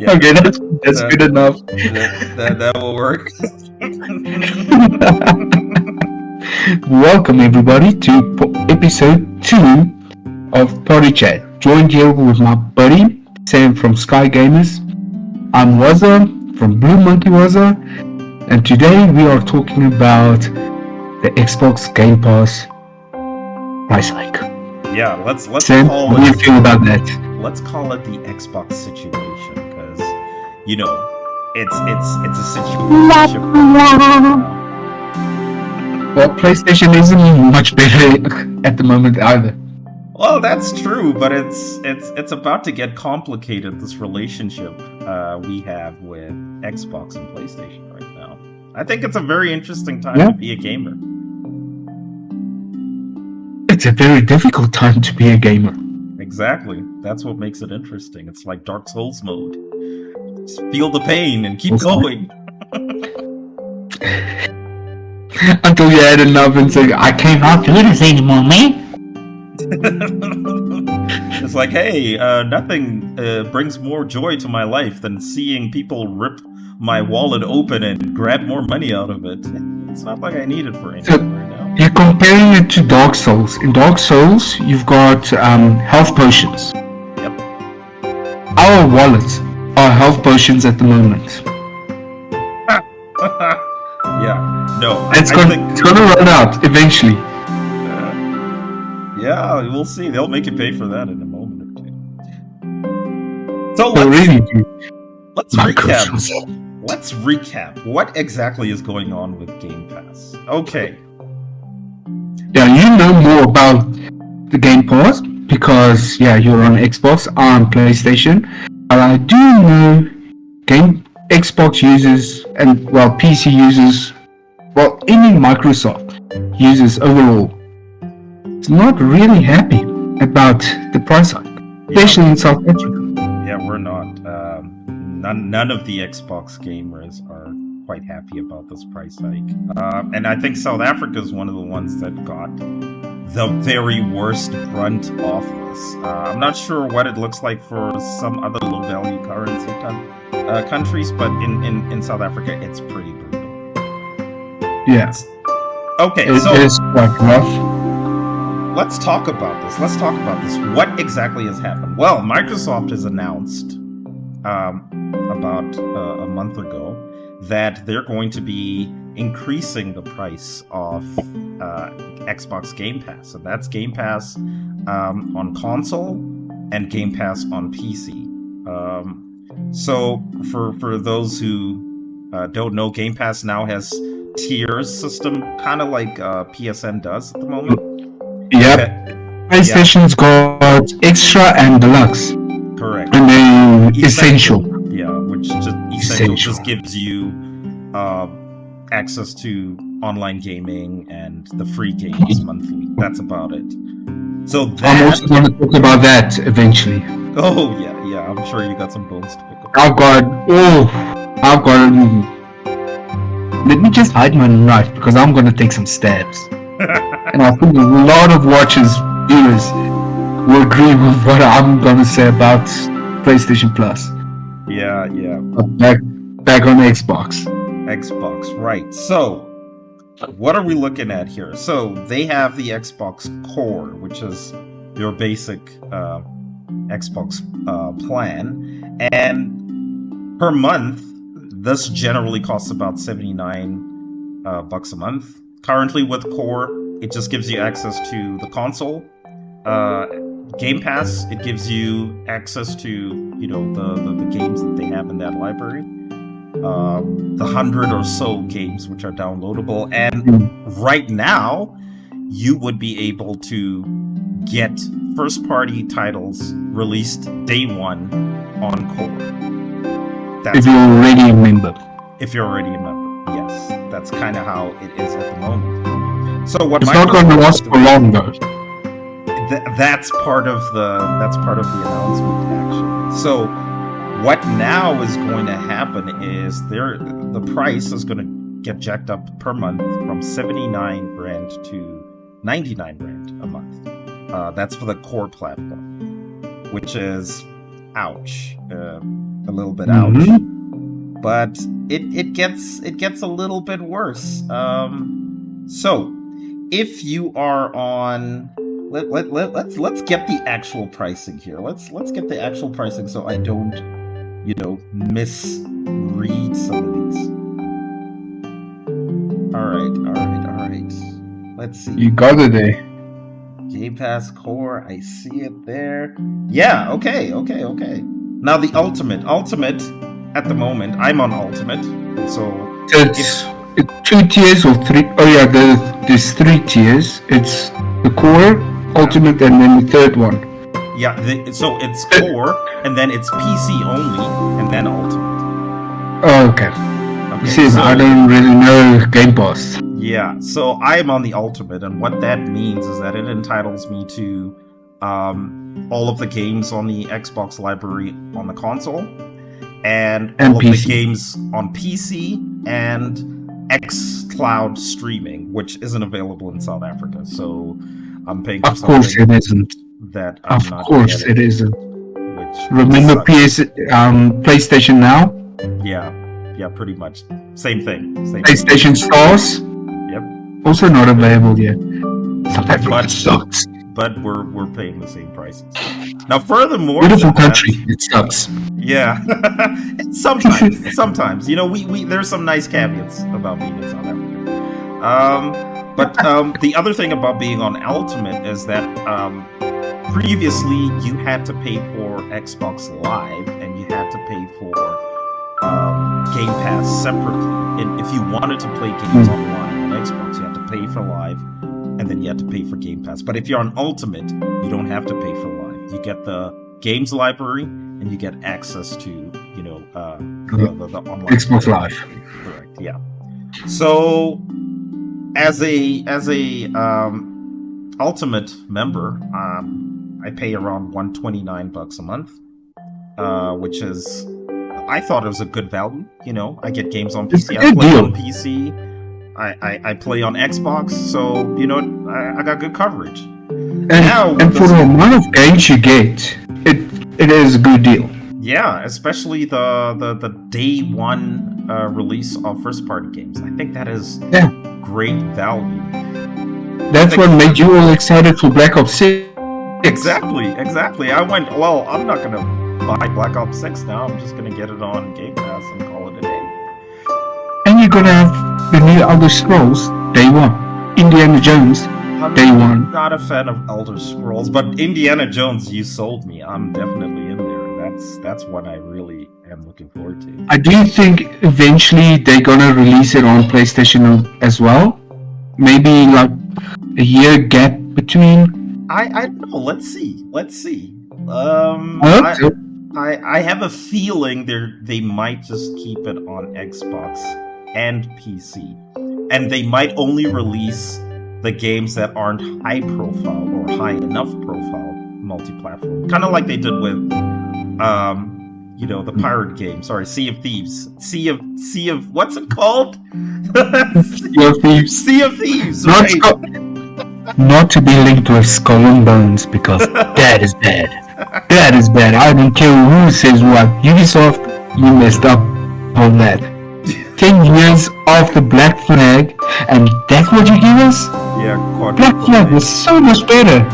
Yeah. Okay, that's good enough. That will work. Welcome everybody to episode 2 of Party Chat. Joined here with my buddy Sam from Sky Gamers. I'm Wazza from Blue Monkey Wazza, and today we are talking about the Xbox GamePass price hike. Yeah, let's Sam, call how do you it. feel about that? Let's call it the Xbox situation because it's a situation. Well, PlayStation isn't much better at the moment either. Well, that's true, but it's about to get complicated. This relationship we have with Xbox and PlayStation right now. I think it's a very interesting time to be a gamer. It's a very difficult time to be a gamer. Exactly. That's what makes it interesting. It's like Dark Souls mode. Just feel the pain and keep going. Until you had enough and say, I cannot do this anymore, man. It's like, hey, nothing brings more joy to my life than seeing people rip my wallet open and grab more money out of it. It's not like I need it for anything right now. You're comparing it to Dark Souls. In Dark Souls, you've got health potions. Yep. Our wallets are health potions at the moment. Yeah. No. It's gonna run out eventually. Yeah, we'll see. They'll make you pay for that in a moment or two. So let's recap. Let's recap. What exactly is going on with Game Pass? Okay. Yeah, you know more about the Game Pass because you're on Xbox, I'm on PlayStation. But I do know Xbox users and PC users, any Microsoft users overall, is not really happy about the price hike, especially in South Africa. Yeah, we're not. None of the Xbox gamers are quite happy about this price hike. And I think South Africa is one of the ones that got the very worst brunt of this. I'm not sure what it looks like for some other low-value currency countries, but in South Africa, it's pretty brutal. Yeah. Okay, so it is quite rough. Let's talk about this. What exactly has happened? Well, Microsoft has announced about a month ago that they're going to be increasing the price of Xbox Game Pass. So that's Game Pass on console and Game Pass on PC. So for those who don't know, Game Pass now has tiers system, kind of like PSN does at the moment. Yep. Okay. PlayStation's got Extra and Deluxe. Correct. And then Essential. Yeah, which just Essential just gives you access to online gaming and the free games monthly. That's about it. So I'm also going to talk about that eventually. Oh yeah, I'm sure you got some bones to pick up. I've got. Let me just hide my knife because I'm going to take some stabs. And I think a lot of viewers will agree with what I'm going to say about PlayStation Plus. Yeah. Back on Xbox. Xbox, right. So, what are we looking at here? So, they have the Xbox Core, which is your basic Xbox plan. And per month, this generally costs about $79 a month. Currently with Core, it just gives you access to the console. Game Pass, it gives you access to, the games that they have in that library. The 100 or so games which are downloadable. And right now, you would be able to get first-party titles released day one on Core. If you're already a member. If you're already a member, yes. That's kind of how it is at the moment. So what it's not going to last for long, though. That's part of the announcement, actually. So what now is going to happen is the price is going to get jacked up per month from 79 Rand to 99 Rand a month. That's for the Core platform, which is ouch. a little bit ouch. Mm-hmm. But it gets a little bit worse. So if you are on, let's get the actual pricing here. Let's get the actual pricing so I don't, misread some of these. All right. Let's see. You got it there. Game Pass Core, I see it there. Yeah, okay. Now the Ultimate at the moment, I'm on Ultimate, so It's 2 tiers or 3. Oh yeah, there's 3 tiers. It's the Core, Ultimate, and then the third one. yeah, so it's Core, and then it's PC only, and then Ultimate. Oh, okay. See, so, I don't really know Game Pass. Yeah, so I am on the Ultimate, and what that means is that it entitles me to all of the games on the Xbox library on the console, and all PC. of the games on PC, and xCloud streaming, which isn't available in South Africa. So I'm paying for something. Of course it isn't. That I'm of not course getting, it isn't. Which Remember PlayStation Now? Yeah, pretty much. Same thing. PlayStation Stars? Yep. Also not available yet. South Africa sucks. But we're paying the same prices. Now, furthermore, beautiful country, it sucks. Yeah, sometimes we there's some nice caveats about being in South Africa. But the other thing about being on Ultimate is that previously you had to pay for Xbox Live and you had to pay for Game Pass separately. And if you wanted to play games online on Xbox, you had to pay for Live, and then you had to pay for Game Pass. But if you're on Ultimate, you don't have to pay for Live. You get the games library, and you get access to, the online Xbox Live. Correct. Yeah. So, as a Ultimate member, I pay around $129 a month, which is, I thought it was a good value. I get games on PC. I play on PC. I play on Xbox, so I got good coverage. And for the amount of games you get, it is a good deal. Yeah, especially the day one release of first party games. I think that is great value. That's what made you all excited for Black Ops 6. Exactly. I went, well, I'm not gonna buy Black Ops 6 now. I'm just gonna get it on Game Pass and call it a day. And you're gonna have the new Elder Scrolls day one. Indiana Jones day one. I'm not a fan of Elder Scrolls, but Indiana Jones, you sold me. I'm definitely in there. That's what I really am looking forward to. I do think eventually they're gonna release it on PlayStation as well. Maybe like a year gap between. I don't know. Let's see. I have a feeling they might just keep it on Xbox and PC, and they might only release the games that aren't high profile or high enough profile multi-platform, kind of like they did with the pirate game. Sorry, Sea of Thieves. Sea of what's it called? Sea of Thieves. Right. Not to be linked with Skull and Bones, because that is bad. That is bad. I don't care who says what. Ubisoft, you messed up on that. 10 years off the Black Flag, and that's what you give us? Yeah, Black Flag was so much better.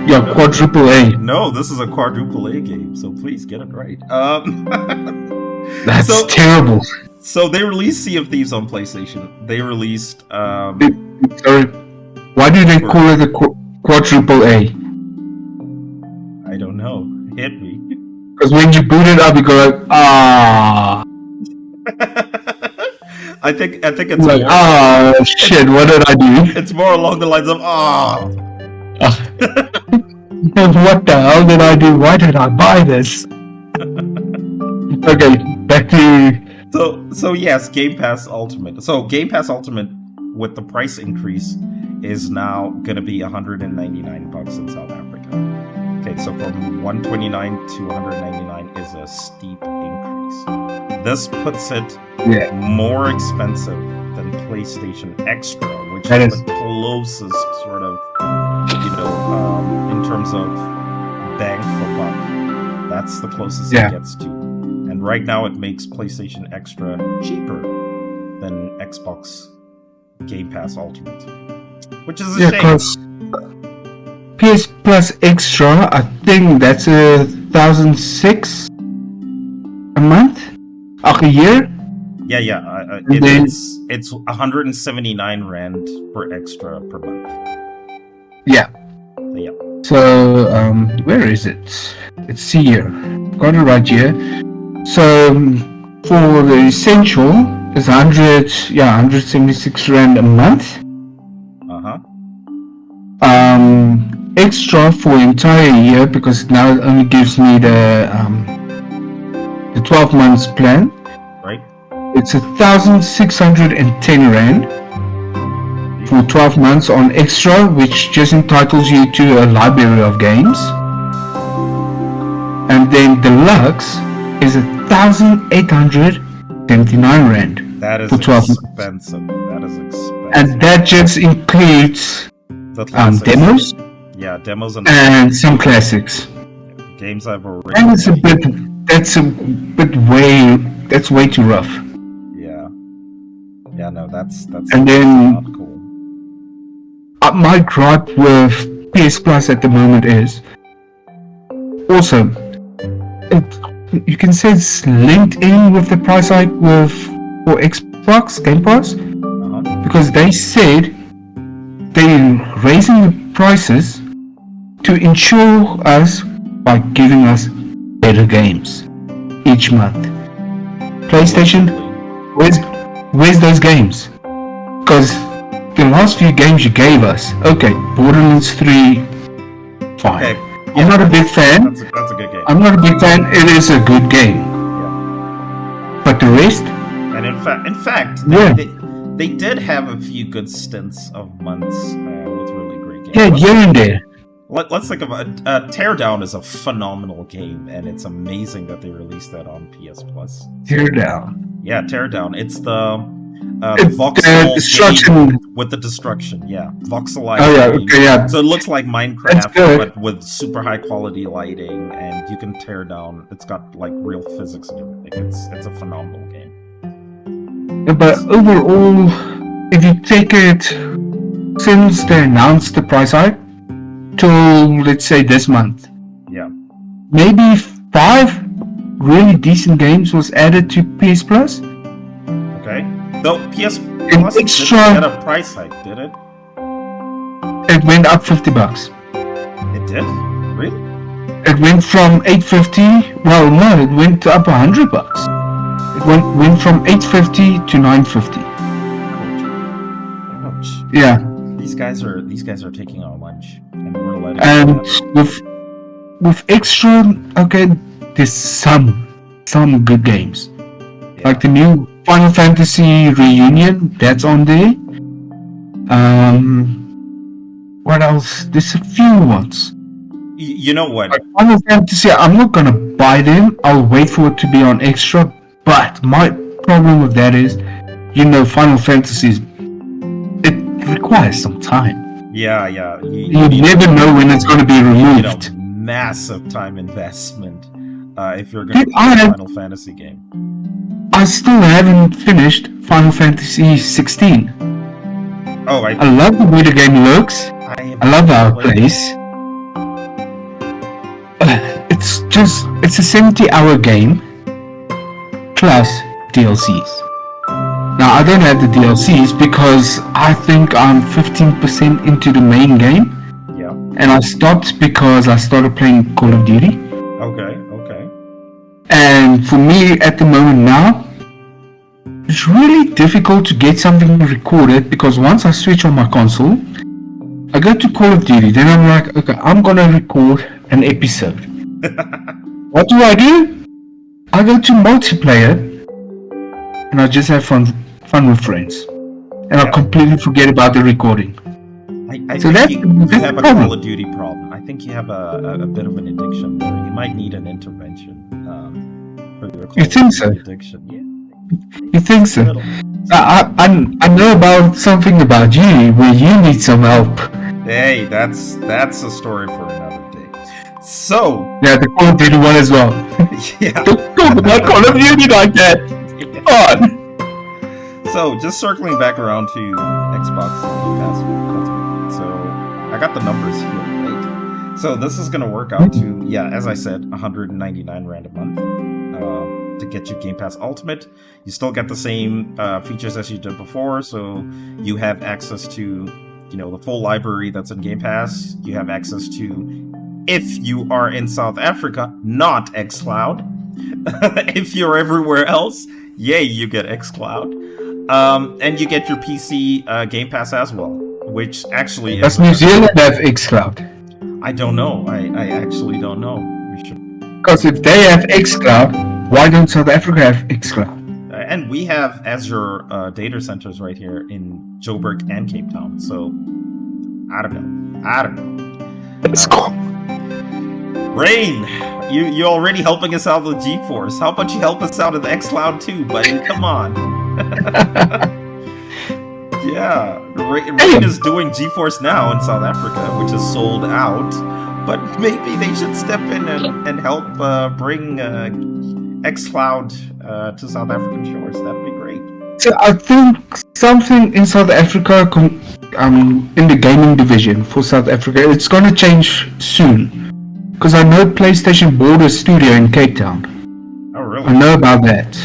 Yeah, quadruple A. No, this is a quadruple A game, so please get it right. That's terrible. So they released Sea of Thieves on PlayStation. They released... Sorry. Why do they call it a quadruple A? I don't know. Hit me. Because when you boot it up, you go like, I think it's like, shit, what did I do? It's more along the lines of, what the hell did I do? Why did I buy this? Okay, back to... So yes, Game Pass Ultimate. So Game Pass Ultimate, with the price increase, is now going to be $199 in South Africa. Okay, so from $129 to $199 is a steep increase. This puts it more expensive than PlayStation Extra, which is the closest sort of, in terms of bang for buck. That's the closest it gets to. And right now it makes PlayStation Extra cheaper than Xbox GamePass Ultimate, which is a shame. Because PS Plus Extra, I think that's 1,006 a month, a year. Yeah. It's 179 rand per extra per month. Yeah. Yeah. So where is it? Let's see here. Got it right here. So for the essential, it's 176 rand a month. Extra for entire year, because now it only gives me the 12 months plan. Right. It's 1,610 rand for 12 months on extra, which just entitles you to a library of games. And then deluxe is 1,879 rand. That is for 12 expensive. That is expensive. And that just includes the classics. Demos. Yeah, demos and some classics. Games I've already. And it's that's way too rough. Yeah. Yeah, no, that's and then not cool. My gripe with PS Plus at the moment is also you can say it's linked in with the price hike for Xbox GamePass, because they said they're raising the prices to insure us by giving us better games each month. PlayStation, where's those games? Because the last few games you gave us, okay, Borderlands 3, fine. Okay. Yeah, I'm not a big fan. That's a good game. I'm not a big fan. It is a good game. Yeah. But the rest? And in fact, they did have a few good stints of months with really great games. Yeah, here and there. Let's think about Teardown is a phenomenal game, and it's amazing that they released that on PS Plus. Teardown. Yeah, Teardown. It's the voxel destruction with the destruction. Yeah, voxel lighting. Oh yeah, okay, yeah. So it looks like Minecraft, but with super high quality lighting, and you can tear down. It's got like real physics and everything. It's a phenomenal game. Yeah, but overall, if you take it since they announced the price hike till, let's say, this month, yeah, maybe 5 really decent games was added to PS Plus. Okay. Though PS Plus didn't get a price hike, did it? It went up $50. It did? Really? It went from $850. Well, no, it went up $100. It went from $850 to $950. Ouch. Yeah. These guys are taking our lunch, and we're letting. And with extra, okay, there's some good games, like the new Final Fantasy Reunion, that's on there. What else? There's a few ones. You know what? Like Final Fantasy, I'm not gonna buy them. I'll wait for it to be on extra. But my problem with that is, Final Fantasy it requires some time. Yeah. You never know when it's going to be removed. Massive time investment if you're going to play a Final Fantasy game. I still haven't finished Final Fantasy 16. Oh, right. I love the way the game looks. I love how it plays. It's a 70-hour game plus DLCs. Now I don't have the DLCs because I think I'm 15% into the main game. Yeah. And I stopped because I started playing Call of Duty. Okay. And for me at the moment now, it's really difficult to get something recorded because once I switch on my console, I go to Call of Duty, then I'm like, okay, I'm gonna record an episode. What do? I go to multiplayer and I just have fun with friends. And I completely forget about the recording. I think you have a Call of Duty problem. I think you have a bit of an addiction there. You might need an intervention for your Call of Duty addiction. Yeah. You think so? I know about something about you where you need some help. Hey, that's a story for another day. So, Yeah, the Call of Duty one as well. yeah. Don't talk about Call of Duty like that. Come on. So, just circling back around to Xbox GamePass. So, I got the numbers here, right? So, this is going to work out to, yeah, as I said, 199 Rand a month to get you Game Pass Ultimate. You still get the same features as you did before. So, you have access to, the full library that's in Game Pass. You have access to, if you are in South Africa, not xCloud. If you're everywhere else, yay, you get xCloud. And you get your PC Game Pass as well, which actually Does New Zealand have xCloud? I don't know. I actually don't know. We should. Because if they have xCloud, why don't South Africa have xCloud? And we have Azure data centers right here in Joburg and Cape Town. So I don't know. Let's go. Rain, you're already helping us out with GeForce. How about you help us out with xCloud too, buddy? Come on. Yeah, Rain is doing GeForce Now in South Africa, which is sold out. But maybe they should step in and help bring xCloud to South African shores. That'd be great. So I think something in South Africa, in the gaming division for South Africa, it's going to change soon. Because I know PlayStation bought a studio in Cape Town. Oh, really? I know about that.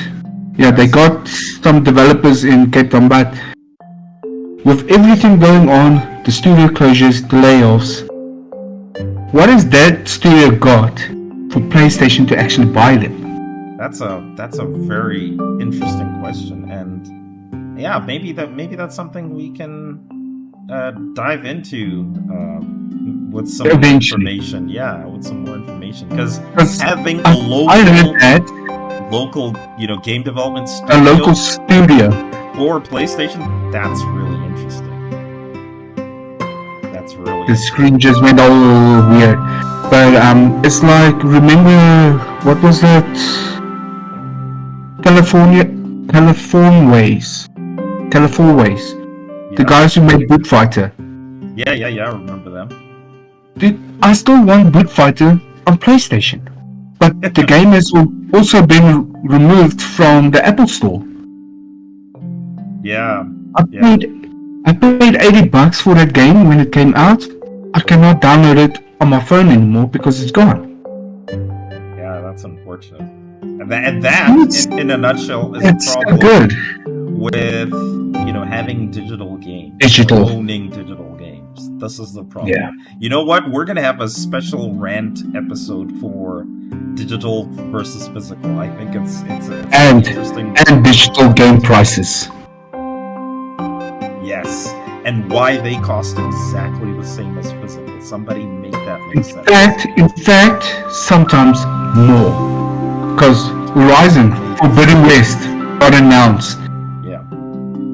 Yeah, they got some developers in Cape Town, but with everything going on, the studio closures, the layoffs, what has that studio got for PlayStation to actually buy them? That's a very interesting question, and yeah, maybe that's something we can dive into with some more information. Yeah, with some more information, because having a local game development studio, a local studio for PlayStation, that's really interesting. That's really the screen just went all weird. But it's like, remember what was that? Telephone Ways. The guys who made Boot Fighter. Yeah, I remember them. Dude, I still want Boot Fighter on PlayStation, but the game has also been removed from the Apple Store. Yeah. I paid $80 for that game when it came out. I cannot download it on my phone anymore because it's gone. Yeah, that's unfortunate. And that in a nutshell, is a problem good with having digital games, owning digital games. This is the problem. Yeah. You know what? We're gonna have a special rant episode for digital versus physical. I think it's interesting. And digital game prices. Yes, and why they cost exactly the same as physical. Somebody make that make sense. In fact, sometimes more. Because Horizon Forbidden West got announced. Yeah.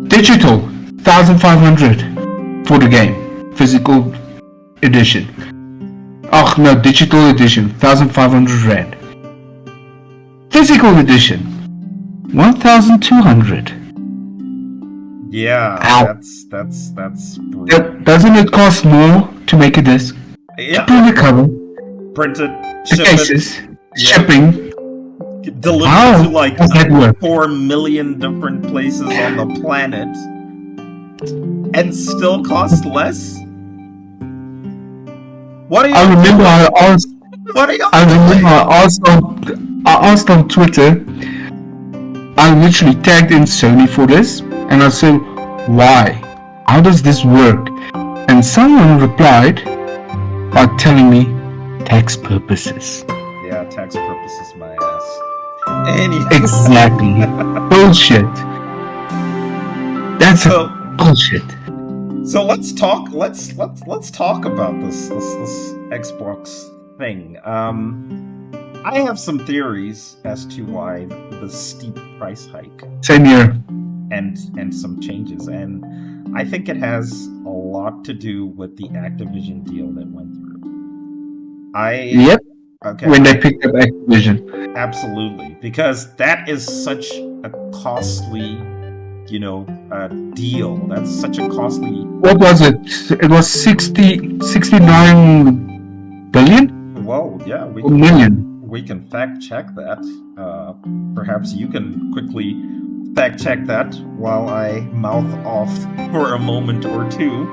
Digital, 1,500 for the game. Physical edition. Oh no, digital edition, 1,500 Rand. Physical edition, 1,200. Yeah, Ow. that's Doesn't it cost more to make a disc? Yeah. To print a cover, Printed, the cases, shipping. Delivered to like does that work? 4 million different places on the planet, and still cost less. What are you? I remember I asked. What are you? I remember I asked on Twitter. I literally tagged in Sony for this, and I said, "Why? How does this work?" And someone replied by telling me, "Tax purposes." Yeah, tax purposes, my ass. Anyway. Exactly. Bullshit. That's bullshit. So let's talk. Let's talk about this Xbox thing. I have some theories as to why the steep price hike. Same here. And some changes, and I think it has a lot to do with the Activision deal that went through. Yep. Okay. When they picked up Activision. Absolutely, because that is such a costly, deal. That's such a costly. What was it? It was 69 billion? Well, Oh, yeah, A million. we can fact check that. Perhaps you can quickly fact check that while I mouth off for a moment or two,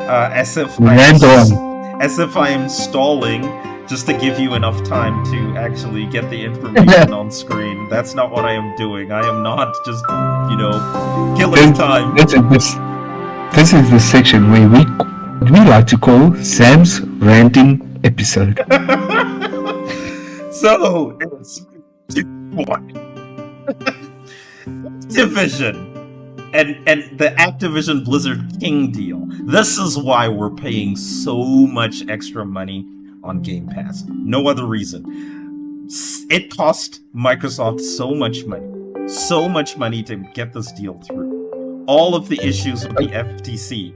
as if I am stalling, just to give you enough time to actually get the information on screen. That's not what I am doing. I am not just, killing time. This is the section where we like to call Sam's ranting episode. So it's what? Activision and the Activision Blizzard King deal. This is why we're paying so much extra money on Game Pass. No other reason. It cost Microsoft so much money to get this deal through. All of the issues with the FTC,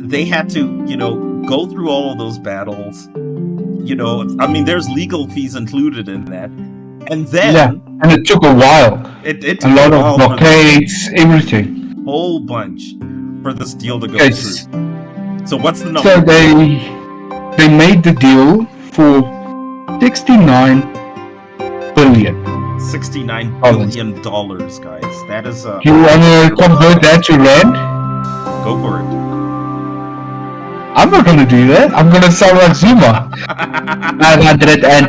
they had to, go through all of those battles. There's legal fees included in that. And then... and it took a while. It took a lot of blockades, everything. Whole bunch for this deal to go through. So what's the number? So they made the deal for $69 billion. $69 billion, guys. That is You wanna convert that to rand? Go for it. I'm not gonna do that. I'm gonna sound like Zuma. 900 and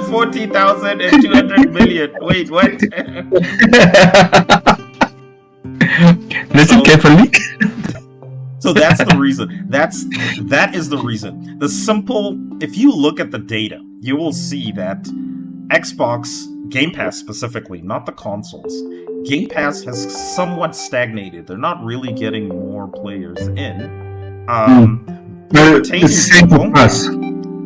40,200 million. Wait, what? Listen carefully. So that's the reason. That is the reason. If you look at the data, you will see that Xbox Game Pass specifically, not the consoles, Game Pass has somewhat stagnated. They're not really getting more players in. It's the same for us.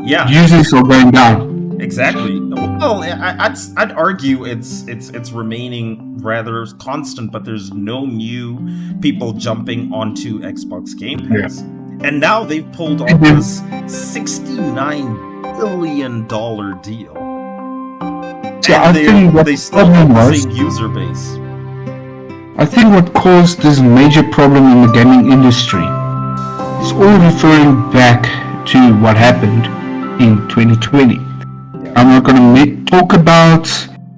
Yeah, users are going down. Exactly. Well, I'd argue it's remaining rather constant, but there's no new people jumping onto Xbox Game Pass. Yeah. And now they've pulled off this $69 billion deal. So I think they still have the same user base. I think what caused this major problem in the gaming industry is all referring back to what happened in 2020. I'm not going to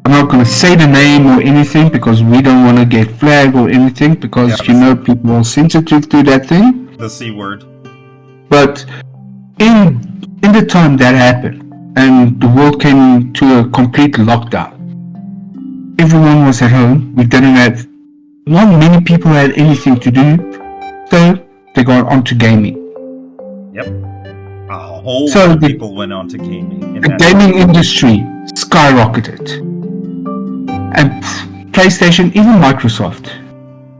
I'm not going to say the name or anything because we don't want to get flagged or anything because people are sensitive to that thing. The C word. But in the time that happened and the world came into a complete lockdown, everyone was at home. Not many people had anything to do, so they got onto gaming. Yep. A whole lot of people went on to gaming. The gaming industry skyrocketed. And PlayStation, even Microsoft.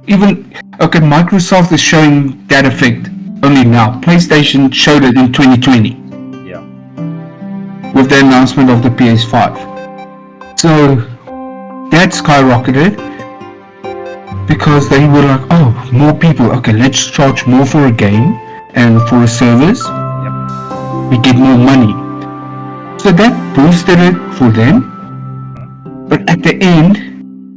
Microsoft is showing that effect only now. PlayStation showed it in 2020. Yeah. With the announcement of the PS5. So, that skyrocketed. Because they were like, more people. Okay, let's charge more for a game and for a service. We get more money. So that boosted it for them. But at the end,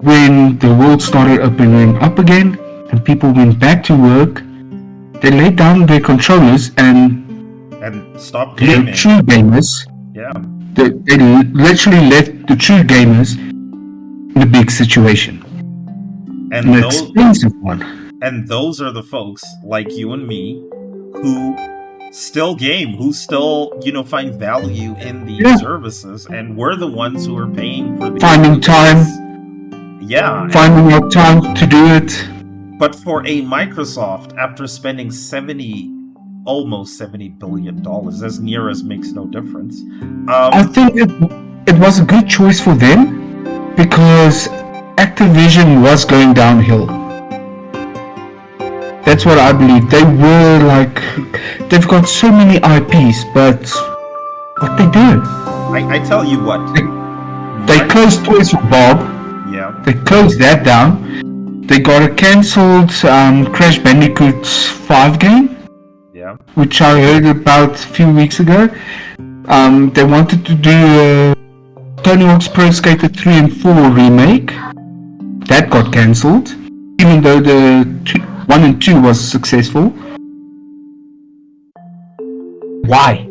when the world started opening up again and people went back to work, they laid down their controllers and stopped gaming. The true gamers. Yeah. They literally left the true gamers in a big situation. And an expensive one. And those are the folks like you and me who still game, who still, find value in these services, and we're the ones who are paying for the finding time. Yeah. Finding out time to do it. But for a Microsoft, after spending almost $70 billion, as near as makes no difference. I think it was a good choice for them because Activision was going downhill. That's what I believe. They've got so many IPs, but what they do? I tell you what. They closed Toys for Bob. Yeah. They closed that down. They got a cancelled Crash Bandicoot 5 game. Yeah. Which I heard about a few weeks ago. They wanted to do a Tony Hawk's Pro Skater 3 and 4 remake. That got cancelled. Even though the 1 and 2 was successful. Why?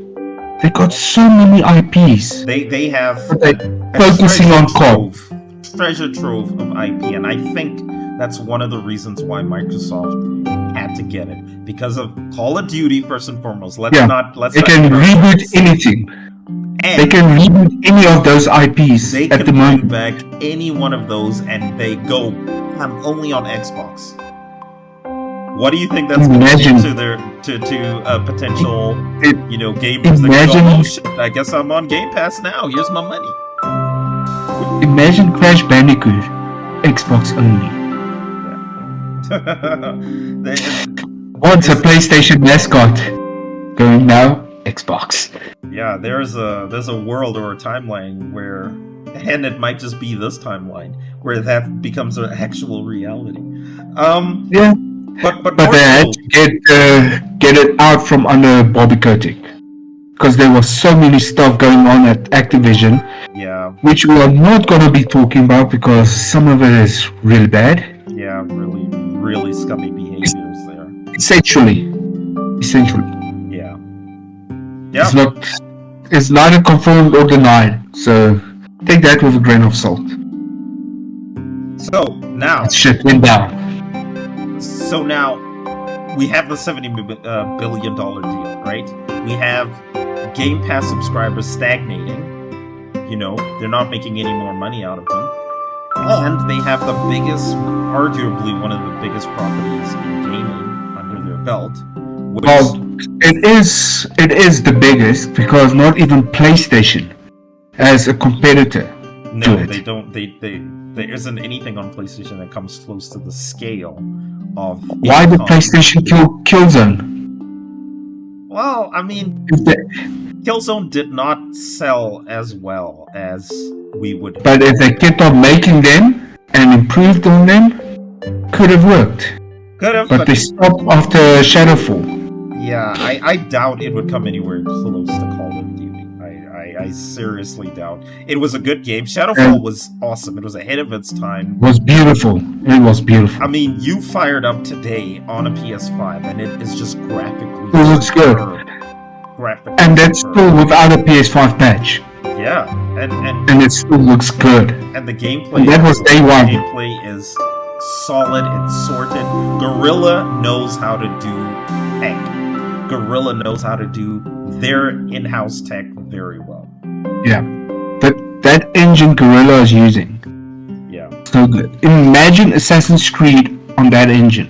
They got so many IPs. They have But they're a focusing on COD. treasure trove of IP, and I think that's one of the reasons why Microsoft had to get it, because of Call of Duty first and foremost. Let's They not can reboot anything. and They can reboot any of those IPs they at can the bring moment. back any one of those, and they go, I'm only on Xbox. What do you think that's going to do to their potential, gamers that go, oh shit, I guess I'm on Game Pass now. Here's my money. Imagine Crash Bandicoot, Xbox only. Once a PlayStation mascot, going now Xbox. Yeah, there's a world or a timeline where, and it might just be this timeline where that becomes an actual reality. Yeah. But they had to get it out from under Bobby Kotick, because there was so many stuff going on at Activision, yeah, which we are not going to be talking about because some of it is really bad. Yeah, really scummy behaviors there. Essentially. Yeah. It's neither confirmed or denied, so take that with a grain of salt. So now that shit went down. So now we have the $70 billion deal, right? We have Game Pass subscribers stagnating. They're not making any more money out of them. And they have the biggest, arguably one of the biggest properties in gaming under their belt. Well, it is the biggest, because not even PlayStation has a competitor. No, they don't. There isn't anything on PlayStation that comes close to the scale of. Why the PlayStation Killzone? Well, I mean, Killzone did not sell as well as we would. But if they kept on making them and improved on them, could have worked. But they stopped after Shadowfall. Yeah, I doubt it would come anywhere close to Call of Duty. I seriously doubt. It was a good game. Shadowfall was awesome. It was ahead of its time. It was beautiful. I mean, you fired up today on a PS5, and it is just graphically. It looks good. And that's still without a PS5 patch. Yeah, and it still looks good. And the gameplay. And that was day one. The gameplay is solid. It's sorted. Guerrilla knows how to do tech. Guerrilla knows how to do their in-house tech very well. Yeah, that engine Guerrilla is using. Yeah, so good. Imagine Assassin's Creed on that engine.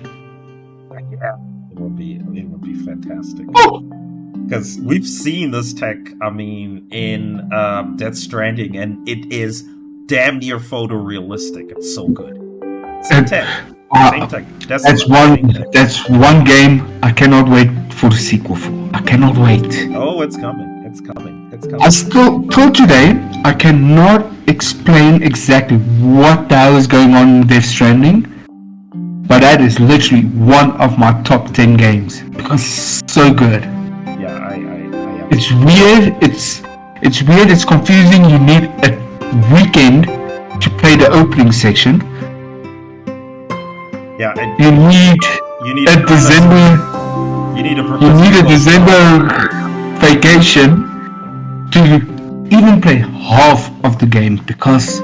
Yeah, it would be fantastic. Because we've seen this tech. I mean, in Death Stranding, and it is damn near photorealistic. It's so good. Same tech. Same tech. That's one game I cannot wait for the sequel for. I cannot wait. Oh, it's coming. It's coming. I still, till today, I cannot explain exactly what the hell is going on in Death Stranding, but that is literally one of my top 10 games because it's so good. Yeah, I it's weird. It's weird. It's confusing. You need a weekend to play the opening section. Yeah, and you need a December. You need a December vacation to even play half of the game, because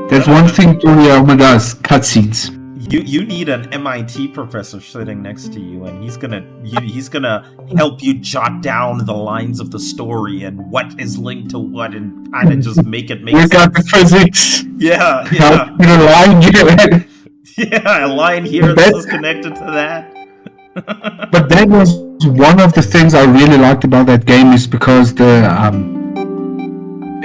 there's one thing Toriyama does: cutscenes. You need an MIT professor sitting next to you, and he's gonna help you jot down the lines of the story and what is linked to what, and kind of just make sense. We got the physics. Yeah. A line here. Yeah, a line here. This is connected to that. But that was one of the things I really liked about that game, is because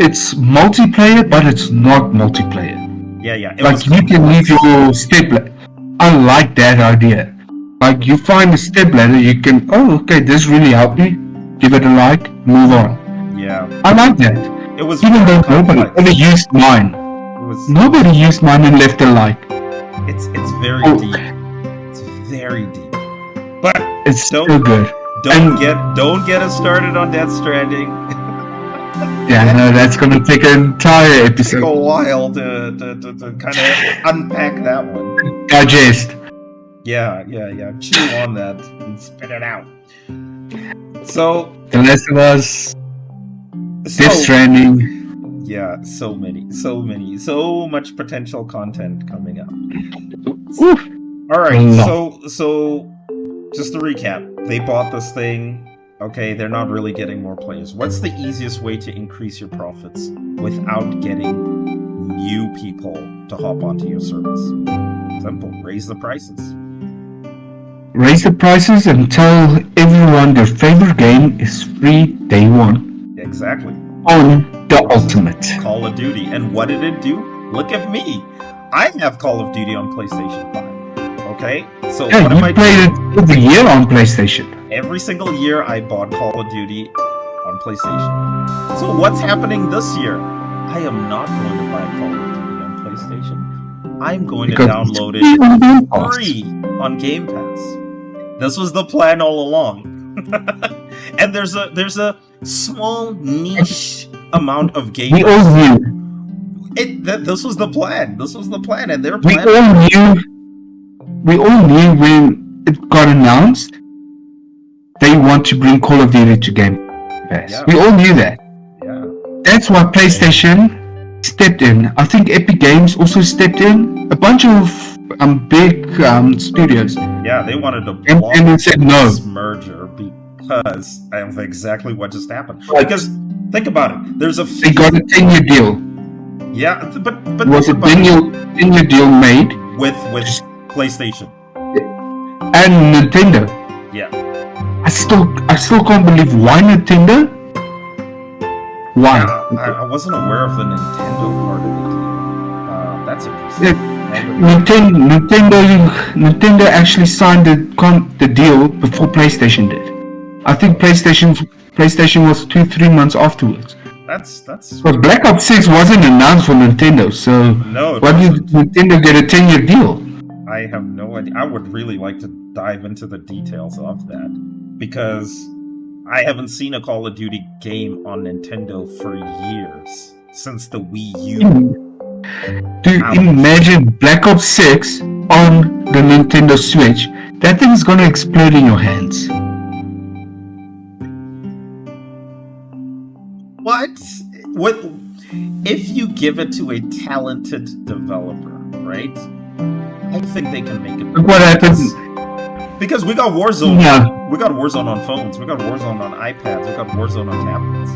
it's multiplayer, but it's not multiplayer. Yeah. Like you can leave your step ladder. I like that idea. Like you find a step ladder, you can. Oh, okay, this really helped me. Give it a like, move on. Yeah. I like that. It was even though nobody ever used mine. Nobody used mine and left a like. It's very deep. It's very deep. But it's so good. Don't get us started on Death Stranding. Yeah, no, that's gonna take an entire episode. Take a while to kind of unpack that one. Digest. Yeah. Chew on that and spit it out. So The Last of Us. Death Stranding. Yeah, so much potential content coming up. Oof. All right, so just to recap, they bought this thing. Okay, they're not really getting more players. What's the easiest way to increase your profits without getting new people to hop onto your service? Simple. Raise the prices. Raise the prices and tell everyone their favorite game is free day one. Exactly. On the Ultimate. Call of Duty. And what did it do? Look at me. I have Call of Duty on PlayStation 5. Okay? So Yeah, what am I you played it every year on PlayStation. Every single year I bought Call of Duty on PlayStation. So what's happening this year? I am not going to buy Call of Duty on PlayStation. I'm going to download it for free on Game Pass. This was the plan all along. And there's a small niche amount of games. We all knew. This was the plan. This was the plan, and they're planning. We all knew when it got announced they want to bring Call of Duty to Game Pass. Yeah. We all knew that. Yeah. That's why PlayStation stepped in. I think Epic Games also stepped in. A bunch of big studios. Yeah, they wanted to block and said no. This merger because of exactly what just happened. Right. Because think about it. There's a few... They got a 10-year deal. Yeah, but was a 10-year deal made with PlayStation and Nintendo. Yeah. I still can't believe why Nintendo. Why? I wasn't aware of the Nintendo part of the deal. That's interesting. Yeah, Nintendo actually signed the deal before PlayStation did. I think PlayStation was 2-3 months afterwards. That's. But Black Ops 6 wasn't announced for Nintendo, so no, why did Nintendo get a 10-year deal? I have no idea. I would really like to dive into the details of that because I haven't seen a Call of Duty game on Nintendo for years, since the Wii U. Dude, imagine Black Ops 6 on the Nintendo Switch. That thing is gonna explode in your hands. What if you give it to a talented developer, right? I think they can make it. What happens? Because we got Warzone. Yeah. We got Warzone on phones. We got Warzone on iPads. We got Warzone on tablets.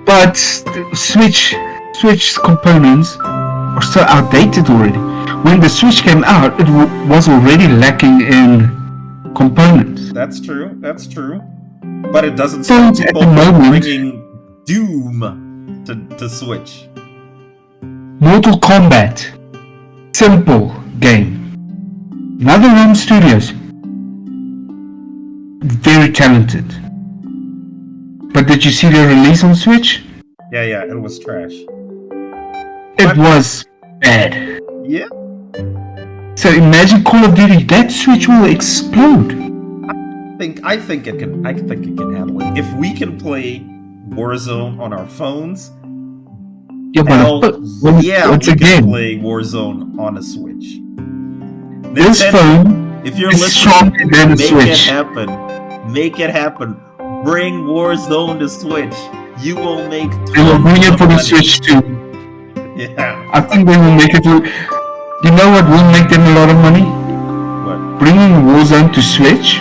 But Switch components are so outdated already. When the Switch came out, it was already lacking in components. That's true. That's true. But it doesn't stop people from bringing Doom to Switch. Mortal Kombat. Simple game. NetherRealm Studios. Very talented. But did you see their release on Switch? Yeah, it was trash. It was bad. Yeah. So imagine Call of Duty, that Switch will explode. I think it can handle it. If we can play Warzone on our phones, we can play Warzone on a Switch. This phone if you're is stronger than a Switch. Make it happen. Bring Warzone to Switch. You will make. They will bring it for the Switch too. Yeah. I think they will make it. You know what will make them a lot of money? What? Bringing Warzone to Switch,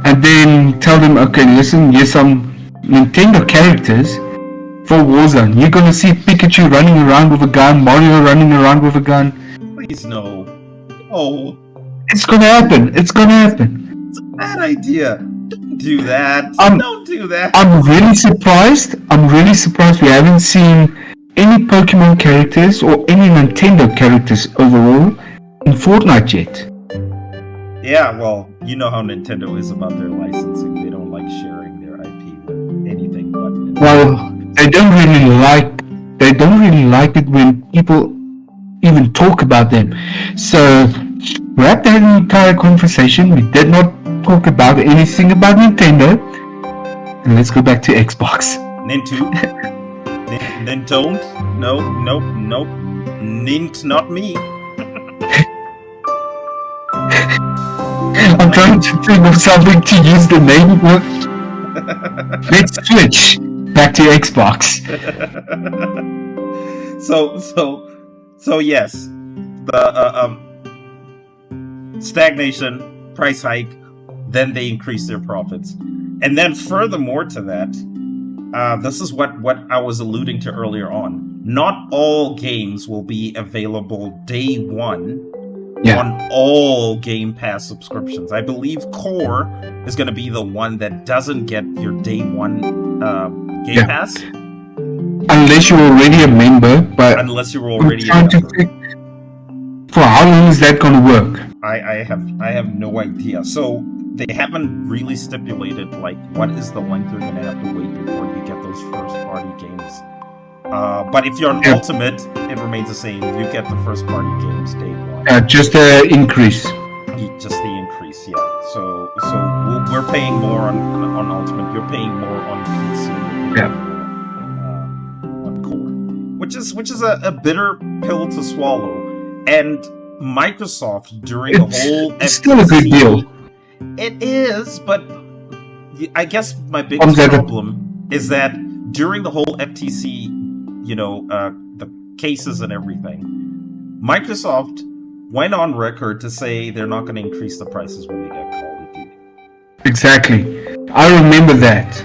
and then tell them, okay, listen, here's some Nintendo characters for Warzone. You're gonna see Pikachu running around with a gun, Mario running around with a gun. Please no. Oh. It's gonna happen. It's gonna happen. It's a bad idea. Don't do that. Don't do that. I'm really surprised we haven't seen any Pokemon characters or any Nintendo characters overall in Fortnite yet. Yeah, well, you know how Nintendo is about their licensing. They don't like sharing their IP with anything but Nintendo. Well, they don't really like it when people even talk about them. So wrap that entire conversation. We did not talk about anything about Nintendo. And let's go back to Xbox. Nintendo? Nope. Nint, not me. I'm trying to think of something to use the name for. Let's switch. back to Xbox. So yes, the stagnation, price hike, then they increase their profits, and then furthermore to that, this is what I was alluding to earlier on. Not all games will be available day one on all Game Pass subscriptions. I believe Core is going to be the one that doesn't get your day one Game Pass. Unless you're already a member, but unless you're already a member. For how long is that going to work? I have no idea. So they haven't really stipulated like what is the length you're going to have to wait before you get those first party games. But if you're an Ultimate, it remains the same. You get the first party games day one. Just the increase. Just the increase, yeah. So we're paying more on Ultimate. You're paying more on PC. On Core, which is a bitter pill to swallow. And Microsoft during the whole it's still a good deal. It is, but I guess my biggest problem is that during the whole FTC, the cases and everything, Microsoft went on record to say they're not going to increase the prices when they get Call of Duty. Exactly. I remember that.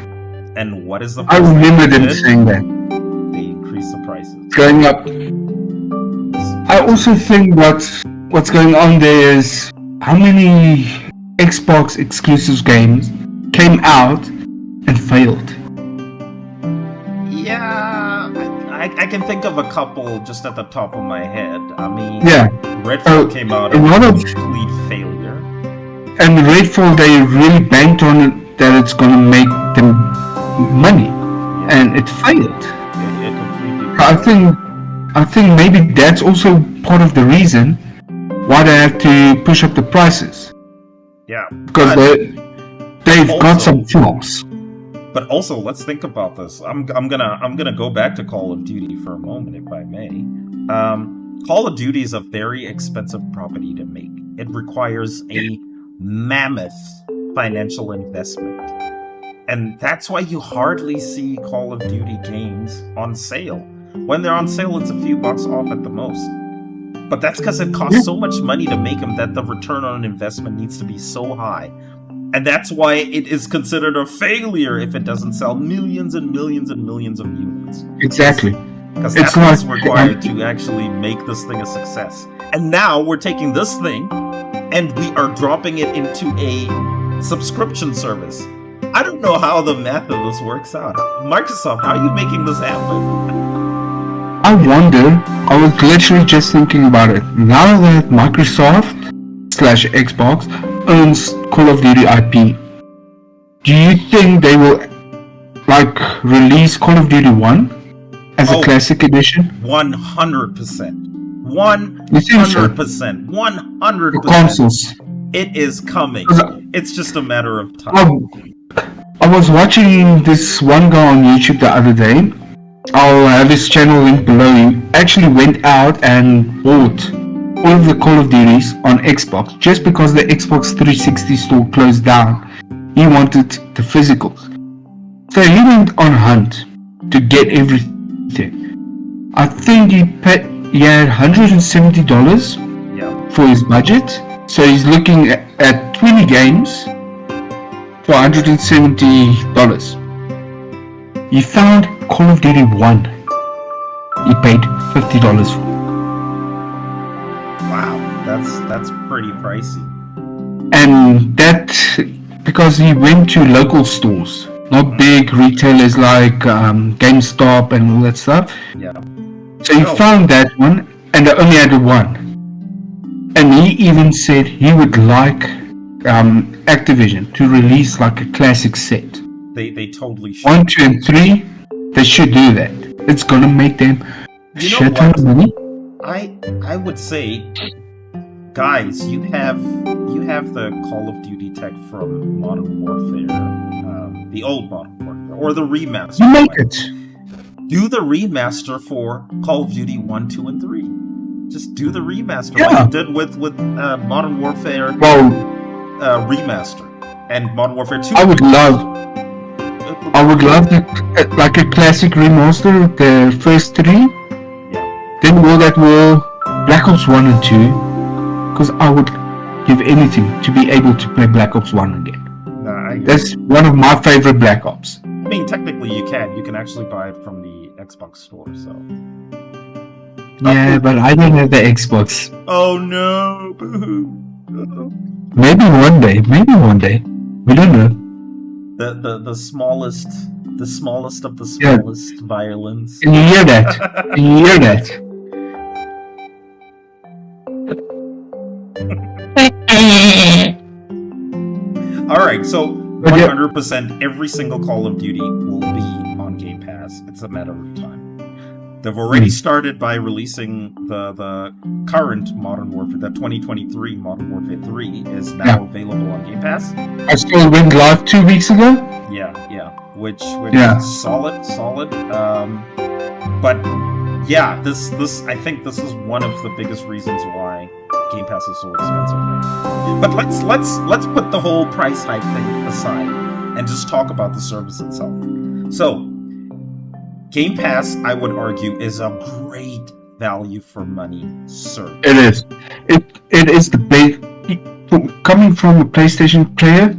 And what is the I remember them saying that. They increase the prices. Going up. I also think what's going on there is how many Xbox exclusive games came out and failed. Yeah, I can think of a couple just at the top of my head. I mean, Redfall came out and complete failure. And Redfall, they really banked on it that it's going to make them money, and it failed. It completely failed. I think maybe that's also part of the reason why they have to push up the prices. Yeah, because they've got some flaws. But also, let's think about this. I'm gonna go back to Call of Duty for a moment, if I may. Call of Duty is a very expensive property to make. It requires a mammoth financial investment, and that's why you hardly see Call of Duty games on sale. When they're on sale, it's a few bucks off at the most. But that's because it costs so much money to make them that the return on investment needs to be so high. And that's why it is considered a failure if it doesn't sell millions and millions and millions of units. Exactly. Because that's what's required to actually make this thing a success. And now we're taking this thing and we are dropping it into a subscription service. I don't know how the math of this works out. Microsoft, how are you making this happen? I wonder, I was literally just thinking about it. Now that Microsoft/Xbox owns Call of Duty IP, do you think they will release Call of Duty 1 as a classic edition? 100%. 100%. 100%. Consoles. It is coming. It's just a matter of time. I was watching this one guy on YouTube the other day. I'll have his channel link below. He actually went out and bought all of the Call of Duties on Xbox just because the Xbox 360 store closed down. He wanted the physicals. So he went on a hunt to get everything. I think he had $170 for his budget. So he's looking at 20 games for $170. He found Call of Duty 1. He paid $50 for. Wow, that's pretty pricey. And that because he went to local stores, not big retailers like GameStop and all that stuff. Yeah. So he found that one, and they only had one. And he even said he would like Activision to release like a classic set. They totally should. 1, 2, and 3, they should do that. It's gonna make them a shit ton of money. I would say, guys, you have the Call of Duty tech from Modern Warfare, the old Modern Warfare, or the remaster. You make it. Do the remaster for Call of Duty 1, 2, and 3. Just do the remaster like you did with Modern Warfare remaster and Modern Warfare 2. I would love I would love like a classic remaster of the first 3. Yeah. Then World at War, Black Ops 1 and 2. Because I would give anything to be able to play Black Ops 1 again. That's one of my favorite Black Ops. I mean, technically you can. You can actually buy it from the Xbox store, so... Yeah, but I don't have the Xbox. Oh no! Boo-hoo. Maybe one day. We don't know. The smallest of the smallest violins. Can you hear that? Can you hear that? Alright, so 100% every single Call of Duty will be on Game Pass. It's a matter of time. They've already started by releasing the current Modern Warfare, the 2023 Modern Warfare 3 is now available on Game Pass. I still went live 2 weeks ago. Yeah, which is solid. But yeah, this I think this is one of the biggest reasons why Game Pass is so expensive. But let's put the whole price hike thing aside and just talk about the service itself. So, Game Pass, I would argue, is a great value for money service. It is. It is the best. Coming from a PlayStation player,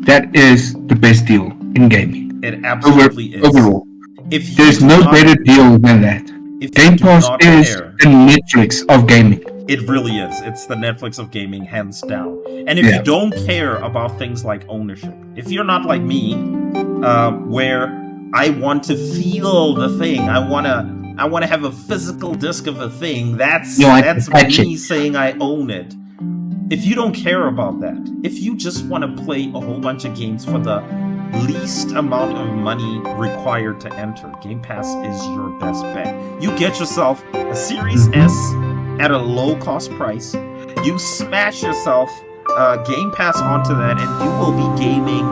that is the best deal in gaming. It absolutely is. Overall, If there's no better deal than that. Game Pass is the Netflix of gaming. It really is. It's the Netflix of gaming, hands down. And if you don't care about things like ownership, if you're not like me, where I want to feel the thing, I want to have a physical disc of a thing, that's me saying I own it. If you don't care about that, if you just want to play a whole bunch of games for the least amount of money required to enter, Game Pass is your best bet. You get yourself a Series S at a low cost price, you smash yourself Game Pass onto that, and you will be gaming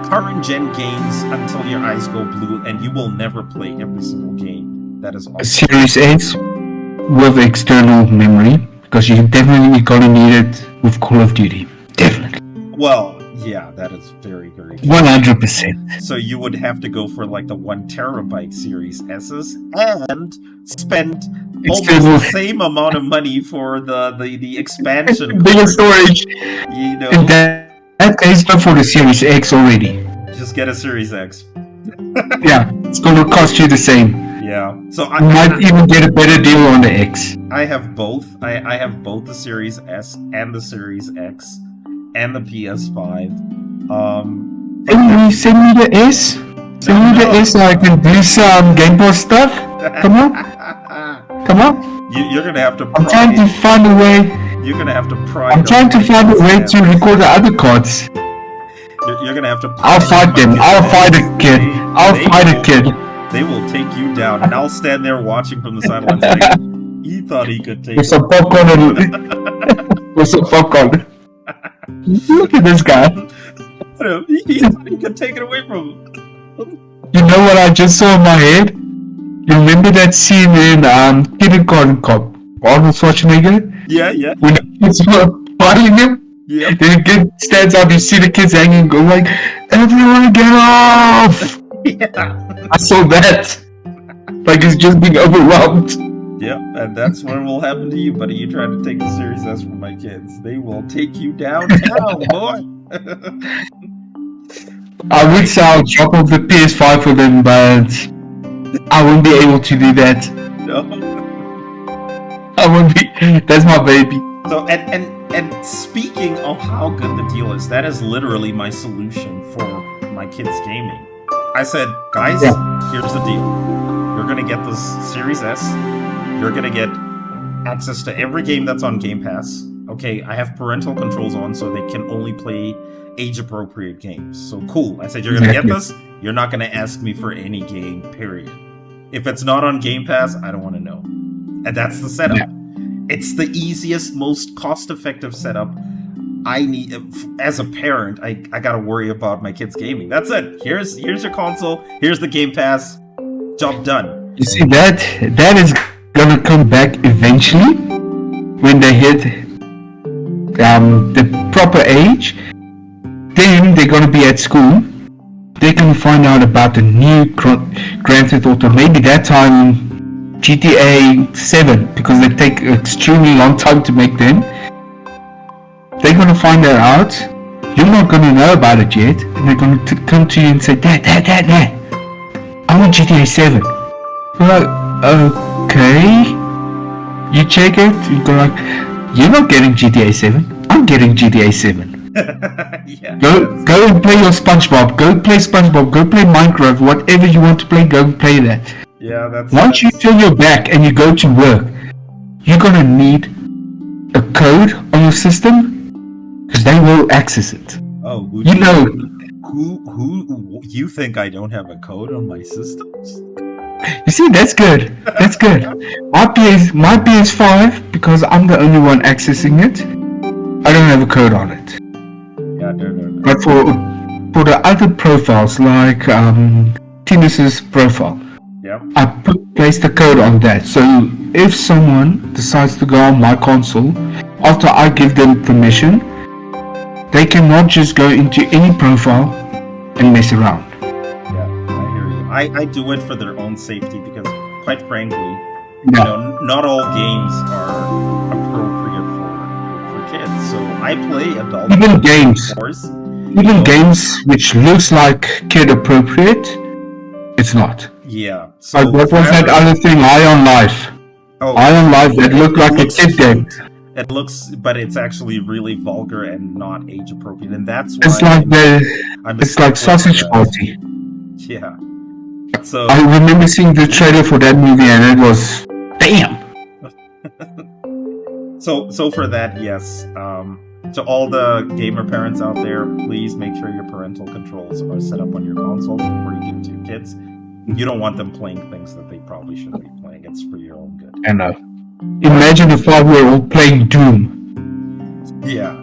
current gen games until your eyes go blue, and you will never play every single game that is on Series S with external memory, because you're definitely gonna need it with Call of Duty. Definitely. Well, yeah, that is very, very true. 100%. So you would have to go for like the 1 terabyte Series S's and spend almost the same amount of money for the expansion. Bigger storage. You know, and that pays for the Series X already. Just get a Series X. Yeah, it's gonna cost you the same. Yeah, so I might even get a better deal on the X. I have both. I have both the Series S and the Series X and the PS5. Send me the S. Send me the S so I can do some Game Pass stuff. Come on. You're gonna have to. I'm trying to find a way. You're gonna have to pry. I'm trying to find a way to record the other cards. You're gonna have to. I'll fight them. I'll fight a kid. They will take you down, and I'll stand there watching from the sidelines. Like, he thought he could take. With some popcorn. With some popcorn. Look at this guy. He thought he could take it away from him. You know what I just saw in my head? You remember that scene in Kindergarten Cop? Arnold Schwarzenegger? Yeah. When the kids were fighting him? Yeah. Then the kid stands up, you see the kids hanging, go like, everyone get off! Yeah. I saw that. Like he's just being overwhelmed. Yep, and that's what will happen to you, buddy. You try to take the Series S from my kids. They will take you downtown, boy. I would say I'll drop off the PS5 for them, but I won't be able to do that. No. I won't be. That's my baby. So, and speaking of how good the deal is, that is literally my solution for my kids' gaming. I said, guys, here's the deal. You're gonna get this Series S. You're gonna get access to every game that's on Game Pass. Okay, I have parental controls on, so they can only play age-appropriate games. So cool. I said, you're gonna get this. You're not gonna ask me for any game, period. If it's not on Game Pass, I don't want to know. And that's the setup. Yeah. It's the easiest, most cost-effective setup. I need, as a parent, I gotta worry about my kids' gaming. That's it. Here's your console. Here's the Game Pass. Job done. You see that is gonna come back eventually when they hit the proper age. Then they're gonna be at school. they're gonna find out about the new Grand Theft Auto. Maybe that time GTA 7, because they take an extremely long time to make them. They're gonna find that out. You're not gonna know about it yet, and they're gonna come to you and say, Dad, I want GTA 7. You're like, okay. You check it, you go like, you're not getting GTA 7. I'm getting GTA 7. Yeah. Go and play your SpongeBob. Go play SpongeBob. Go play Minecraft. Whatever you want to play, go and play that. Yeah, Once you turn your back and you go to work, you're gonna need a code on your system because they will access it. Oh, you know. Who? You think I don't have a code on my systems? You see, that's good. That's good. My PS5, because I'm the only one accessing it, I don't have a code on it. Yeah, no. But for the other profiles, like Tinus's profile, yeah, I placed the code on that. So if someone decides to go on my console, after I give them permission, they cannot just go into any profile and mess around. Yeah, I hear you. I do it for their own safety because, quite frankly, you know, not all games are appropriate for kids. So I play adult games. Of course. Even games which looks like kid appropriate, it's not. Yeah. So like what was that other thing? Eye on Life. Oh, Eye on Life that looked like a kid game. It looks, but it's actually really vulgar and not age appropriate, and that's why it's like Sausage Party. Yeah. So I remember seeing the trailer for that movie, and it was damn. So for that, yes. To all the gamer parents out there, please make sure your parental controls are set up on your consoles before you give it to your kids. You don't want them playing things that they probably shouldn't be playing. It's for your own good. I know. Imagine a 5-year-old playing Doom. Yeah.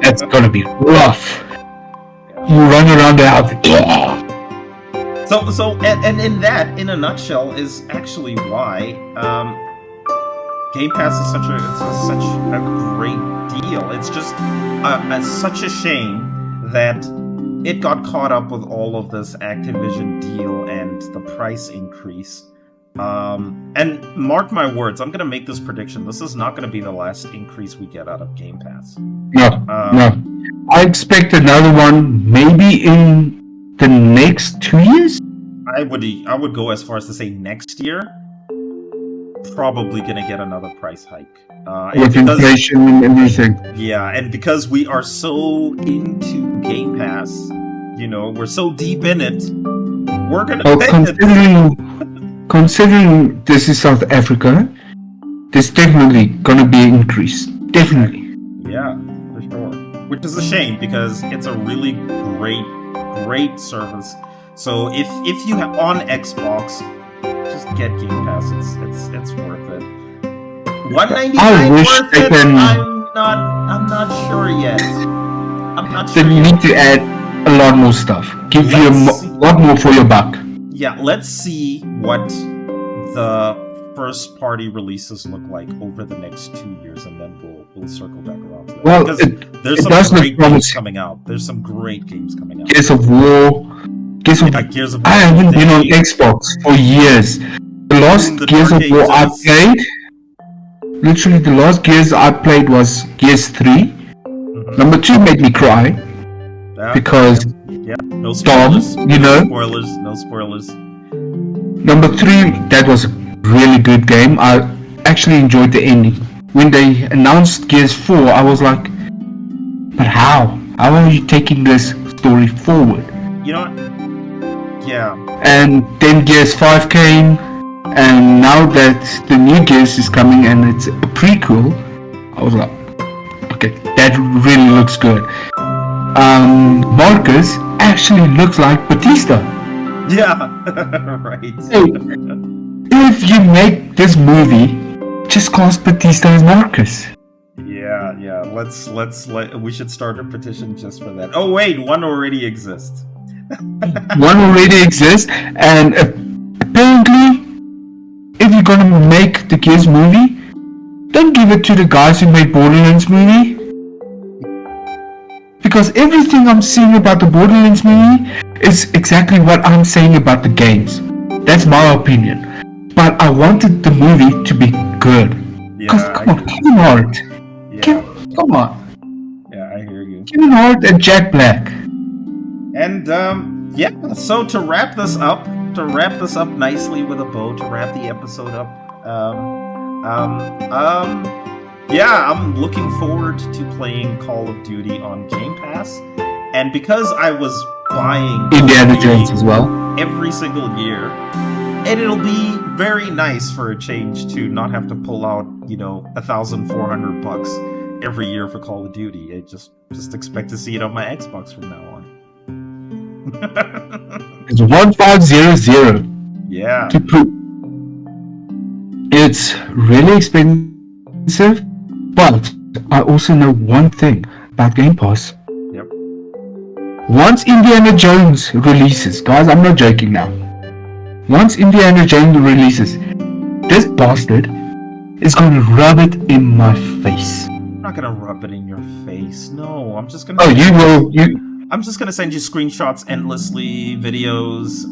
That's gonna be rough. Yeah. You run around the house. So, and in that, in a nutshell, is actually why Game Pass is such a great deal. It's just such a shame that it got caught up with all of this Activision deal and the price increase. And mark my words, I'm going to make this prediction. This is not going to be the last increase we get out of Game Pass. No. I expect another one maybe in the next 2 years? I would go as far as to say next year. Probably going to get another price hike. With inflation and everything. Yeah, and because we are so into Game Pass, you know, we're so deep in it, we're going to pay it. Considering this is South Africa, there's definitely gonna be an increase. Definitely. Yeah, for sure. Which is a shame because it's a really great service. So if you have on Xbox, just get Game Pass. It's worth it. $199 worth it? I'm not sure yet. I'm not sure. Then you need to add a lot more stuff. Give you a lot more for your buck. Yeah, let's see what the first party releases look like over the next 2 years, and then we'll circle back around to that. Well, there's some great games coming out. There's some great games coming out. Gears of War. Gears of War. I haven't been on Xbox for years. The last Gears of War I played, literally the last Gears I played was Gears 3. Mm-hmm. Number 2 made me cry because. Yeah, no spoilers. You know? No spoilers. Number 3, that was a really good game. I actually enjoyed the ending. When they announced Gears 4, I was like, but how? How are you taking this story forward? You know what? Yeah. And then Gears 5 came, and now that the new Gears is coming and it's a prequel, I was like, okay, that really looks good. Marcus actually looks like Batista. Yeah, right. So, if you make this movie, just cast Batista as Marcus. Yeah. We should start a petition just for that. Oh wait, one already exists. One already exists, and apparently, if you're gonna make the Gears movie, don't give it to the guys who made Borderlands movie. because everything I'm seeing about the Borderlands movie is exactly what I'm saying about the games. That's my opinion. But I wanted the movie to be good. Because come on, Kevin Hart. Yeah. Come on. Yeah, I hear you. Kevin Hart and Jack Black. And yeah, so to wrap this up nicely with a bow, to wrap the episode up, yeah, I'm looking forward to playing Call of Duty on Game Pass. And because I was buying Indiana Jones as well every single year, and it'll be very nice for a change to not have to pull out, $1,400 every year for Call of Duty. I just expect to see it on my Xbox from now on. It's 1500. Yeah. It's really expensive, but I also know one thing about Game Pass. Yep. Once Indiana Jones releases, guys, I'm not joking now. Once Indiana Jones releases, this bastard is going to rub it in my face. I'm not gonna rub it in your face. No, I'm just gonna. Oh, you will. I'm just gonna send you screenshots endlessly, videos,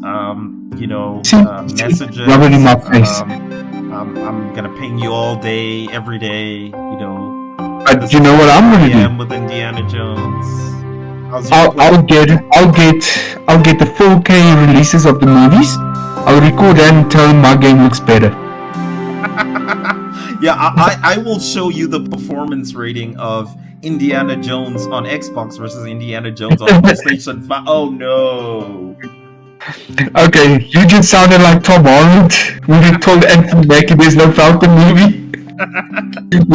messages. Rub it in my face. I'm gonna ping you all day, every day. But you know what I'm gonna do? With Indiana Jones. I'll get the 4K releases of the movies. I'll record that and tell them my game looks better. Yeah, I will show you the performance rating of Indiana Jones on Xbox versus Indiana Jones on PlayStation 5. Oh no. Okay, you just sounded like Tom Holland when he told Anthony Mackie there's no Falcon movie.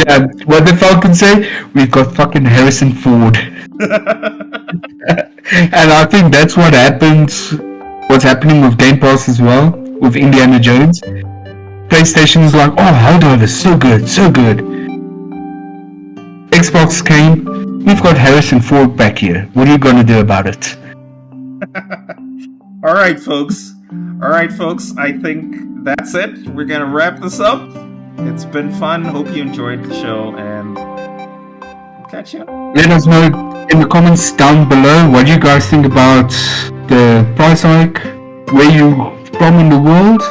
Yeah, what did Falcon say? We've got fucking Harrison Ford. And I think that's what happens. What's happening with Game Pass as well, with Indiana Jones. PlayStation is like, oh, Helldivers, so good, so good. Xbox came, we've got Harrison Ford back here. What are you gonna do about it? Alright, folks. I think that's it. We're gonna wrap this up. It's been fun. Hope you enjoyed the show, and we'll catch you. Let us know in the comments down below what you guys think about the price hike, where you from in the world.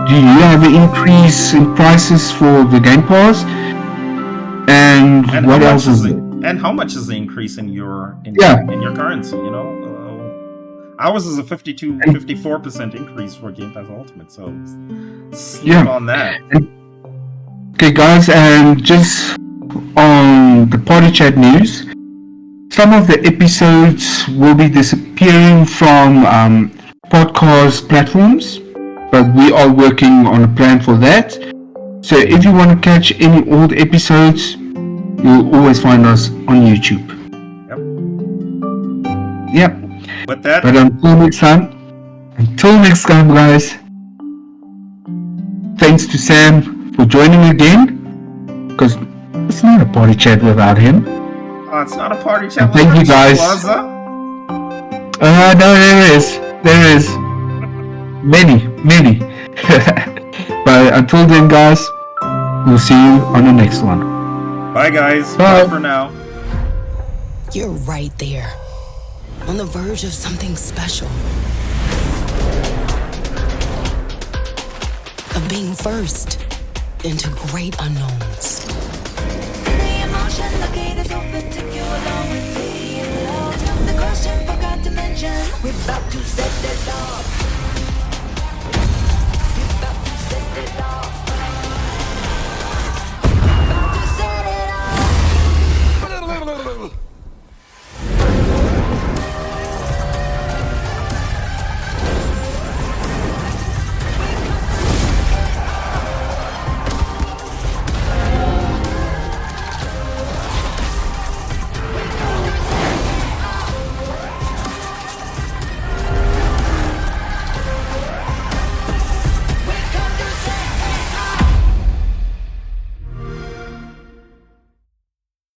Do you have an increase in prices for the Game Pass? And what else is it? And how much is the increase in your currency? Ours is a 54% increase for Game Pass Ultimate. So sleep on that. Okay, guys, and just on the Party Chat news, some of the episodes will be disappearing from podcast platforms, but we are working on a plan for that. So if you want to catch any old episodes, you'll always find us on YouTube. Yep. With that. But until next time, guys, thanks to Sam for joining again, because it's not a party chat without him. Oh, it's not a party chat. Thank you, guys. No, there is many. But until then, guys, we'll see you on the next one. Bye, guys. Bye for now. You're right there, on the verge of something special. Of being first into great unknowns. The emotion, the gate is open, take you along with me in love. The question forgot to mention, we're about to set it off. We're about to set it off.